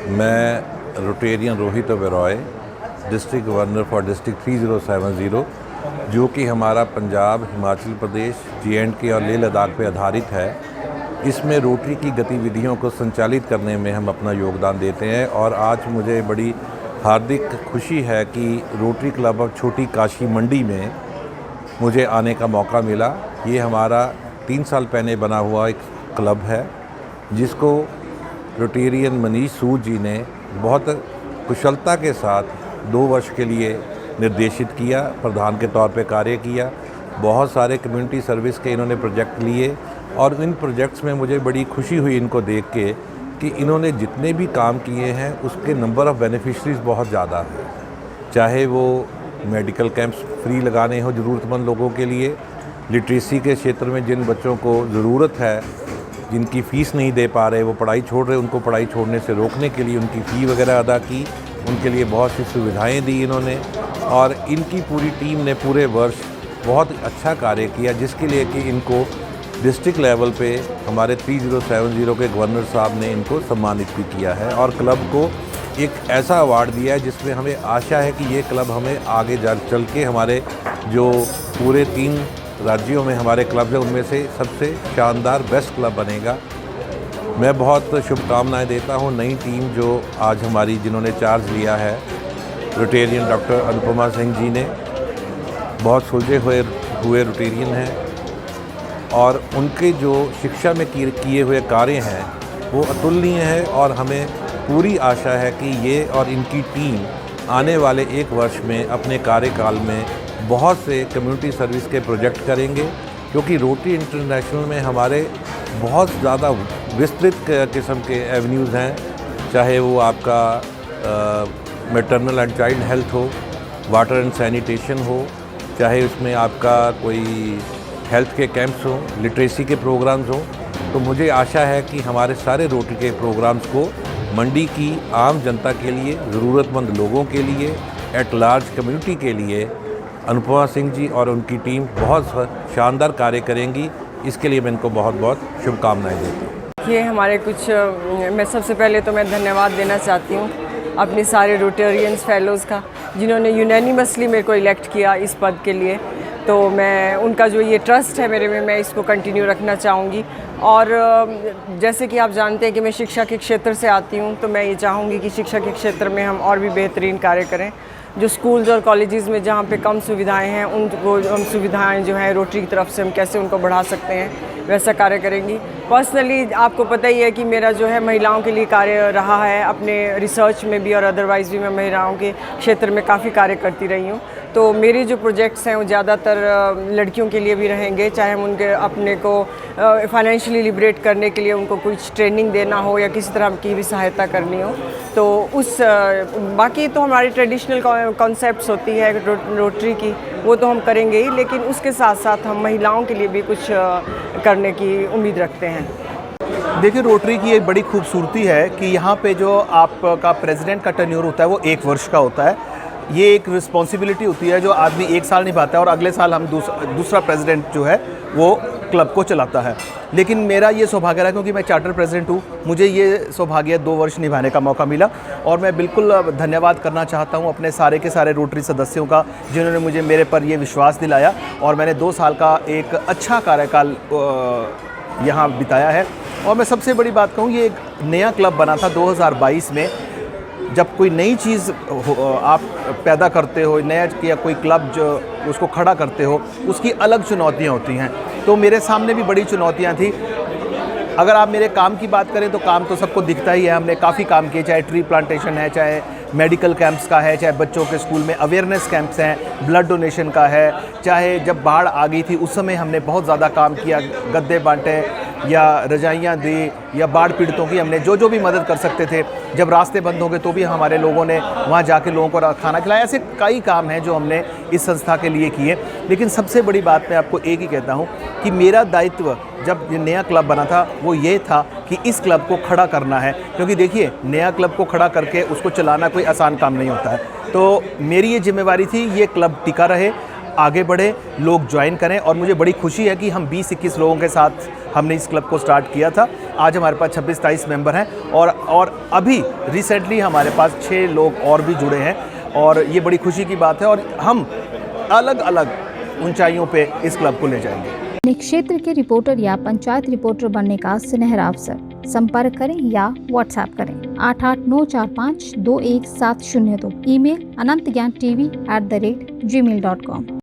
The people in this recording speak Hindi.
मैं Rotarian Rohit Oberoi, district governor for district 3070, जो कि हमारा पंजाब, हिमाचल प्रदेश, JNK और लेह लद्दाख पे आधारित है। इसमें रोटरी की गतिविधियों को संचालित करने में हम अपना योगदान देते हैं और आज मुझे बड़ी हार्दिक खुशी है कि रोटरी क्लब ऑफ छोटी काशी मंडी में मुझे आने का मौका मिला। ये हमारा 3 साल पहले बना हुआ एक क्लब है जिसको रोटेरियन मनीष सूद जी ने बहुत कुशलता के साथ 2 वर्ष के लिए निर्देशित किया, प्रधान के तौर पे कार्य किया। बहुत सारे कम्युनिटी सर्विस के इन्होंने प्रोजेक्ट लिए और इन प्रोजेक्ट्स में मुझे बड़ी खुशी हुई इनको देख के कि इन्होंने जितने भी काम किए हैं उसके नंबर ऑफ़ बेनिफिशरीज़ बहुत ज़्यादा हैं। चाहे वो मेडिकल कैंप्स फ्री लगाने हो ज़रूरतमंद लोगों के लिए, लिटरेसी के क्षेत्र में जिन बच्चों को ज़रूरत है, जिनकी फ़ीस नहीं दे पा रहे, वो पढ़ाई छोड़ रहे, उनको पढ़ाई छोड़ने से रोकने के लिए उनकी फ़ी वगैरह अदा की, उनके लिए बहुत सी सुविधाएं दी इन्होंने। और इनकी पूरी टीम ने पूरे वर्ष बहुत अच्छा कार्य किया, जिसके लिए कि इनको डिस्ट्रिक्ट लेवल पे हमारे 3070 के गवर्नर साहब ने इनको सम्मानित भी किया है और क्लब को एक ऐसा अवार्ड दिया है जिसमें हमें आशा है कि ये क्लब हमें आगे चल के हमारे जो पूरे 3 राज्यों में हमारे क्लब है उनमें से सबसे शानदार बेस्ट क्लब बनेगा। मैं बहुत शुभकामनाएं देता हूं नई टीम जो आज हमारी जिन्होंने चार्ज लिया है। रोटेरियन डॉक्टर अनुपमा सिंह जी ने बहुत सुलझे हुए रोटेरियन हैं और उनके जो शिक्षा में किए हुए कार्य हैं वो अतुलनीय है और हमें पूरी आशा है कि ये और इनकी टीम आने वाले 1 वर्ष में अपने कार्यकाल में बहुत से कम्युनिटी सर्विस के प्रोजेक्ट करेंगे, क्योंकि रोटरी इंटरनेशनल में हमारे बहुत ज़्यादा विस्तृत किस्म के एवेन्यूज़ हैं। चाहे वो आपका मैटरनल एंड चाइल्ड हेल्थ हो, वाटर एंड सैनिटेशन हो, चाहे उसमें आपका कोई हेल्थ के कैंप्स हो, लिटरेसी के प्रोग्राम्स हो। तो मुझे आशा है कि हमारे सारे रोटरी के प्रोग्राम्स को मंडी की आम जनता के लिए, ज़रूरतमंद लोगों के लिए, एट लार्ज कम्युनिटी के लिए अनुपमा सिंह जी और उनकी टीम बहुत शानदार कार्य करेंगी। इसके लिए मैं इनको बहुत बहुत शुभकामनाएं देता हूँ। ये हमारे कुछ मैं सबसे पहले तो मैं धन्यवाद देना चाहती हूँ अपने सारे रोटेरियंस फेलोज़ का, जिन्होंने यूनानिमसली मेरे को इलेक्ट किया इस पद के लिए। तो मैं उनका जो ये ट्रस्ट है मेरे में, मैं इसको कंटिन्यू रखना चाहूँगी। और जैसे कि आप जानते हैं कि मैं शिक्षा के क्षेत्र से आती हूँ, तो मैं ये चाहूँगी कि शिक्षा के क्षेत्र में हम और भी बेहतरीन कार्य करें। जो स्कूल्स और कॉलेजेस में जहाँ पे कम सुविधाएं हैं, उनको हम सुविधाएं जो हैं रोटरी की तरफ से हम कैसे उनको बढ़ा सकते हैं, वैसा कार्य करेंगी। पर्सनली आपको पता ही है कि मेरा जो है महिलाओं के लिए कार्य रहा है, अपने रिसर्च में भी और अदरवाइज़ भी मैं महिलाओं के क्षेत्र में काफ़ी कार्य करती रही हूँ। तो मेरे जो प्रोजेक्ट्स हैं वो ज़्यादातर लड़कियों के लिए भी रहेंगे, चाहे हम उनके अपने को फाइनेंशियली लिबरेट करने के लिए उनको कुछ ट्रेनिंग देना हो या किसी तरह की भी सहायता करनी हो। तो उस बाकी तो हमारी ट्रेडिशनल कॉन्सेप्ट्स होती है रोटरी की, वो तो हम करेंगे ही, लेकिन उसके साथ साथ हम महिलाओं के लिए भी कुछ करने की उम्मीद रखते हैं। देखिए, रोटरी की एक बड़ी खूबसूरती है कि यहाँ पे जो आपका प्रेसिडेंट का टेन्योर होता है वो 1 वर्ष का होता है। ये एक रिस्पॉन्सिबिलिटी होती है जो आदमी 1 साल निभाता है और अगले साल हम दूसरा प्रेसिडेंट जो है वो क्लब को चलाता है। लेकिन मेरा ये सौभाग्य है, क्योंकि मैं चार्टर प्रेसिडेंट हूँ, मुझे ये सौभाग्य 2 वर्ष निभाने का मौका मिला और मैं बिल्कुल धन्यवाद करना चाहता हूँ अपने सारे के सारे रोटरी सदस्यों का, जिन्होंने मुझे मेरे पर ये विश्वास दिलाया और मैंने 2 साल का एक अच्छा कार्यकाल यहाँ बिताया है। और मैं सबसे बड़ी बात कहूँ, ये एक नया क्लब बना था 2022 में। जब कोई नई चीज़ आप पैदा करते हो, नया या कोई क्लब जो उसको खड़ा करते हो, उसकी अलग चुनौतियाँ होती हैं। तो मेरे सामने भी बड़ी चुनौतियाँ थी। अगर आप मेरे काम की बात करें तो काम तो सबको दिखता ही है, हमने काफ़ी काम किए, चाहे ट्री प्लांटेशन है, चाहे मेडिकल कैंप्स का है, चाहे बच्चों के स्कूल में अवेयरनेस कैंप्स हैं, ब्लड डोनेशन का है, चाहे जब बाढ़ आ गई थी उस समय हमने बहुत ज़्यादा काम किया, गद्दे बांटे या रजाइयाँ दी या बाढ़ पीड़ितों की हमने जो भी मदद कर सकते थे। जब रास्ते बंद हो गए तो भी हमारे लोगों ने वहाँ जाके लोगों को खाना खिलाया। ऐसे कई काम हैं जो हमने इस संस्था के लिए किए। लेकिन सबसे बड़ी बात मैं आपको एक ही कहता हूँ कि मेरा दायित्व जब ये नया क्लब बना था वो ये था कि इस क्लब को खड़ा करना है, क्योंकि देखिए नया क्लब को खड़ा करके उसको चलाना कोई आसान काम नहीं होता है। तो मेरी ये जिम्मेवारी थी ये क्लब टिका रहे, आगे बढ़े, लोग ज्वाइन करें। और मुझे बड़ी खुशी है कि हम 20-21 लोगों के साथ हमने इस क्लब को स्टार्ट किया था। आज हमारे पास 26-27 मेंबर हैं और अभी रिसेंटली हमारे पास 6 लोग और भी जुड़े हैं और ये बड़ी खुशी की बात है और हम अलग अलग ऊंचाइयों पे इस क्लब को ले जाएंगे। अपने क्षेत्र के रिपोर्टर या पंचायत रिपोर्टर बनने का सुनहरा अवसर, संपर्क करें या व्हाट्सएप करें 8894521702। Email anantgyan.tv@gmail.com।